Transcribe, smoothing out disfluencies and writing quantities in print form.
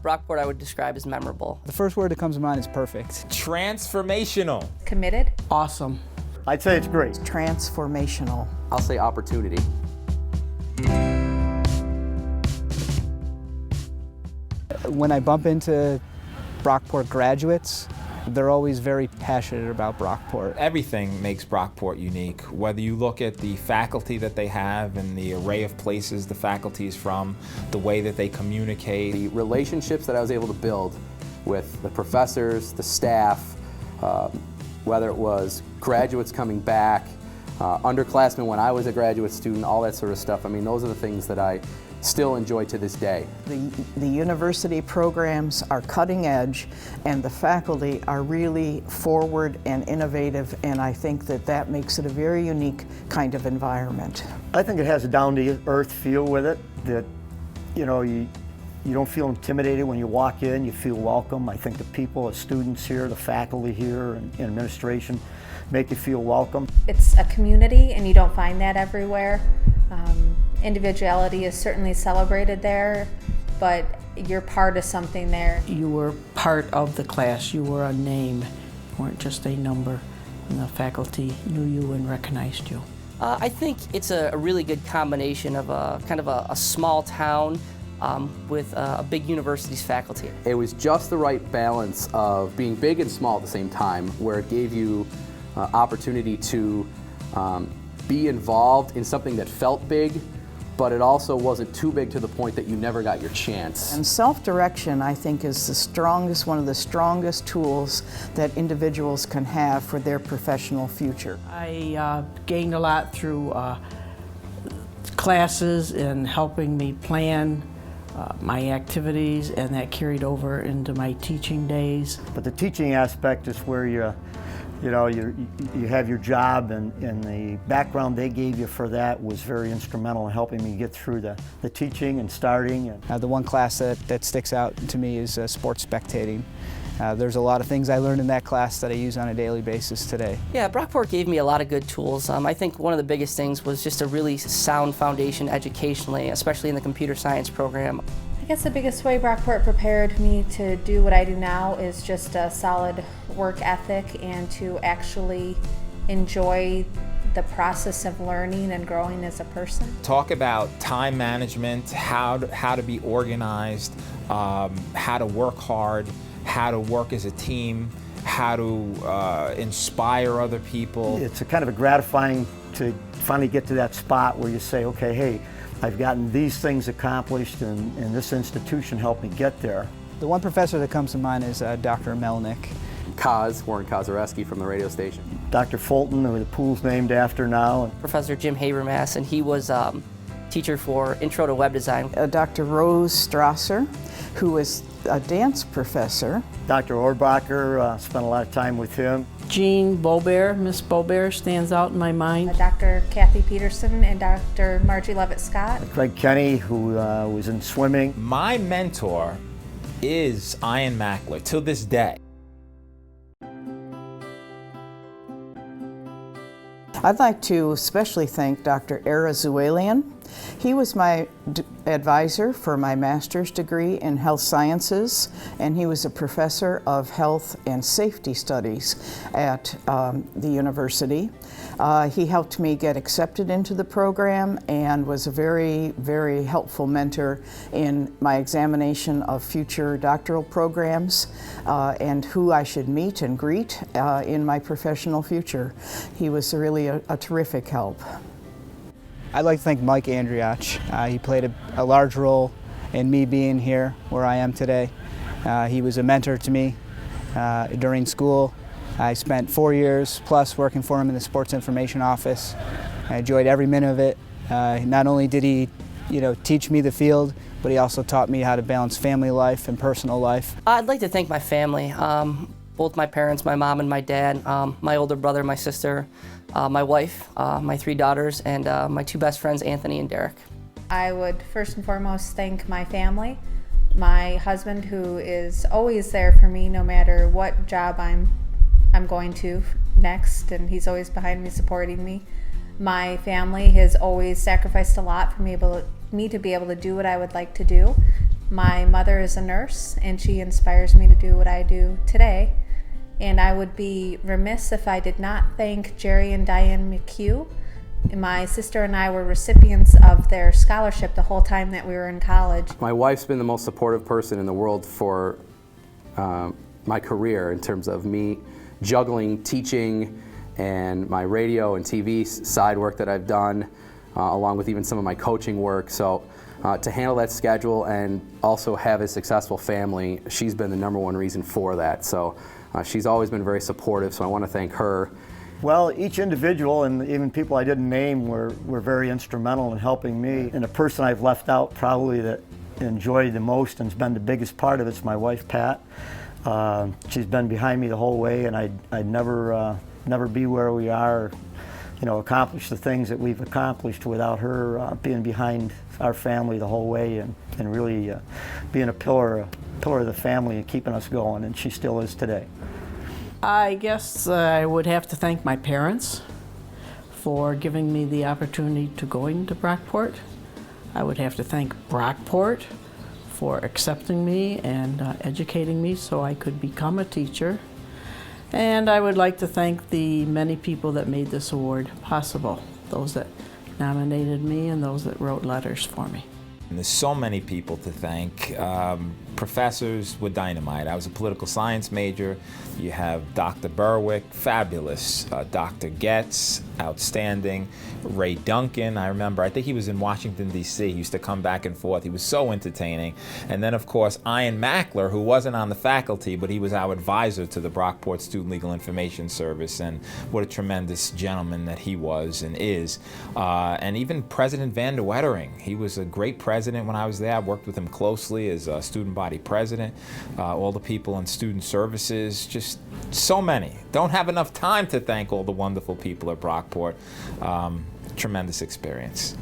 Brockport I would describe as memorable. The first word that comes to mind is perfect. Transformational. Committed. Awesome. I'd say it's great. Transformational. I'll say opportunity. When I bump into Brockport graduates, they're always very passionate about Brockport. Everything makes Brockport unique. Whether you look at the faculty that they have and the array of places the faculty is from, the way that they communicate. The relationships that I was able to build with the professors, the staff, whether it was graduates coming back, underclassmen when I was a graduate student, all that sort of stuff. I mean, those are the things that I still enjoy to this day. The university programs are cutting edge, and the faculty are really forward and innovative, and I think that that makes it a very unique kind of environment. I think it has a down-to-earth feel with it, that you don't feel intimidated when you walk in, you feel welcome. I think the people, the students here, the faculty here, and administration make you feel welcome. It's a community, and you don't find that everywhere. Individuality is certainly celebrated there, but you're part of something there. You were part of the class. You were a name. You weren't just a number. And the faculty knew you and recognized you. I think it's a really good combination of a small town with a big university's faculty. It was just the right balance of being big and small at the same time, where it gave you opportunity to be involved in something that felt big, but it also wasn't too big to the point that you never got your chance. And self-direction, I think, is one of the strongest tools that individuals can have for their professional future. I gained a lot through classes and helping me plan my activities, and that carried over into my teaching days. But the teaching aspect is where you have your job, and the background they gave you for that was very instrumental in helping me get through the teaching and starting. The one class that sticks out to me is sports spectating. There's a lot of things I learned in that class that I use on a daily basis today. Yeah, Brockport gave me a lot of good tools. I think one of the biggest things was just a really sound foundation educationally, especially in the computer science program. I guess the biggest way Brockport prepared me to do what I do now is just a solid work ethic and to actually enjoy the process of learning and growing as a person. Talk about time management, how to be organized, how to work hard, how to work as a team, how to inspire other people. It's a kind of gratifying to finally get to that spot where you say, okay, hey, I've gotten these things accomplished, and this institution helped me get there. The one professor that comes to mind is Dr. Melnick. Warren Kozareski from the radio station. Dr. Fulton, who the pool's named after now. Professor Jim Habermas, and he was teacher for Intro to Web Design. Dr. Rose Strasser, who was a dance professor. Dr. Orbacher, spent a lot of time with him. Jean Beaubert, Miss Beaubert stands out in my mind. Dr. Kathy Peterson and Dr. Margie Levitt-Scott. Craig Kenny, who was in swimming. My mentor is Ian Mackler till this day. I'd like to especially thank Dr. Era Zuelian. He was my advisor for my master's degree in health sciences, and he was a professor of health and safety studies at the university. He helped me get accepted into the program and was a very, very helpful mentor in my examination of future doctoral programs and who I should meet and greet in my professional future. He was really a terrific help. I'd like to thank Mike Andriach. He played a large role in me being here where I am today. He was a mentor to me during school. I spent 4 years plus working for him in the sports information office. I enjoyed every minute of it. Not only did he teach me the field, but he also taught me how to balance family life and personal life. I'd like to thank my family, both my parents, my mom and my dad, my older brother, my sister, my wife, my 3 daughters, and my 2 best friends, Anthony and Derek. I would first and foremost thank my family, my husband, who is always there for me no matter what job I'm going to next, and he's always behind me supporting me. My family has always sacrificed a lot for me to be able to do what I would like to do. My mother is a nurse, and she inspires me to do what I do today. And I would be remiss if I did not thank Jerry and Diane McHugh. My sister and I were recipients of their scholarship the whole time that we were in college. My wife's been the most supportive person in the world for my career in terms of me juggling teaching and my radio and TV side work that I've done, along with even some of my coaching work. So to handle that schedule and also have a successful family, she's been the #1 reason for that. So she's always been very supportive, so I want to thank her. Well, each individual and even people I didn't name were very instrumental in helping me. And the person I've left out probably that enjoyed the most and has been the biggest part of it's my wife, Pat. She's been behind me the whole way, and I'd never be where we are, accomplish the things that we've accomplished without her being behind our family the whole way and really being a pillar of the family and keeping us going, and she still is today. I guess I would have to thank my parents for giving me the opportunity to go into Brockport. I would have to thank Brockport for accepting me and educating me so I could become a teacher. And I would like to thank the many people that made this award possible, those that nominated me and those that wrote letters for me. And there's so many people to thank. Professors were dynamite. I was a political science major. You have Dr. Berwick, fabulous. Dr. Getz, outstanding. Ray Duncan, I remember, I think he was in Washington, D.C. He used to come back and forth. He was so entertaining. And then, of course, Ian Mackler, who wasn't on the faculty, but he was our advisor to the Brockport Student Legal Information Service. And what a tremendous gentleman that he was and is. And even President Van der Wettering. He was a great president when I was there. I worked with him closely as a student body president. All the people in student services, just so many. Don't have enough time to thank all the wonderful people at Brockport. Tremendous experience.